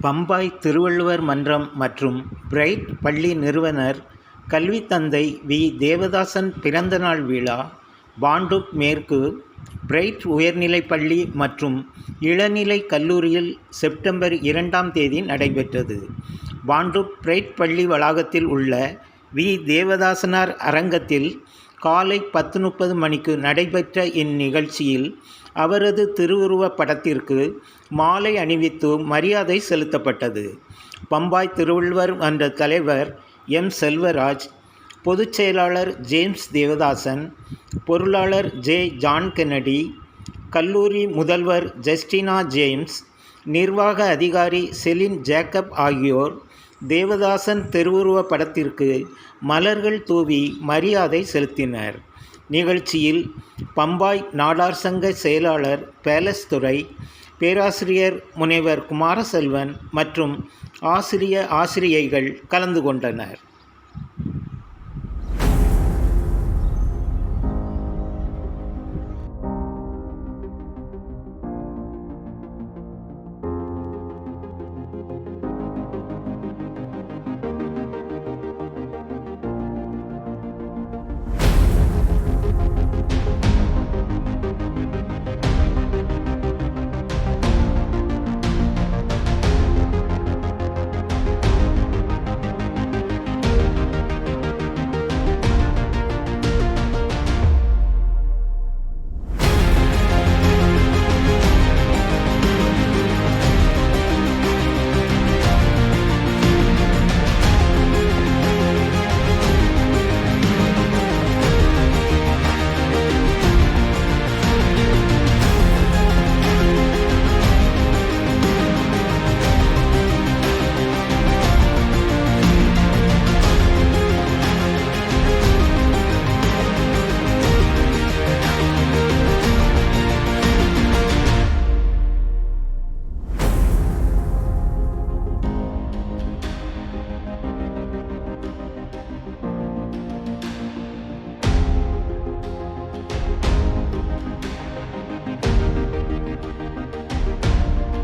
பம்பாய் திருவள்ளுவர் மன்றம் மற்றும் பிரைட் பள்ளி நிறுவனர் கல்வித் தந்தை வி. தேவதாசன் பிறந்தநாள் விழா பாண்டுப் மேற்கு பிரைட் உயர்நிலைப் பள்ளி மற்றும் இளநிலை கல்லூரியில் செப்டம்பர் 2ஆம் தேதி நடைபெற்றது. பாண்டுப் பிரைட் பள்ளி வளாகத்தில் உள்ள வி. தேவதாசனார் அரங்கத்தில் காலை 10:30 மணிக்கு நடைபெற்ற இந்நிகழ்ச்சியில் அவரது திருவுருவப் படத்திற்கு மாலை அணிவித்து மரியாதை செலுத்தப்பட்டது. பம்பாய் திருவள்ளுவர் மன்ற தலைவர் எம். செல்வராஜ், பொதுச் செயலாளர் ஜேம்ஸ் தேவதாசன், பொருளாளர் ஜே. ஜான் கென்னடி, கல்லூரி முதல்வர் ஜஸ்டினா ஜேம்ஸ், நிர்வாக அதிகாரி செலின் ஜேக்கப் ஆகியோர் தேவதாசன் திருவுருவப் படத்திற்கு மலர்கள் தூவி மரியாதை செலுத்தினர். நிகழ்ச்சியில் பம்பாய் நாடார் சங்க செயலாளர் பேலஸ் துரை, பேராசிரியர் முனைவர் குமாரசெல்வன் மற்றும் ஆசிரியைகள் கலந்து கொண்டனர்.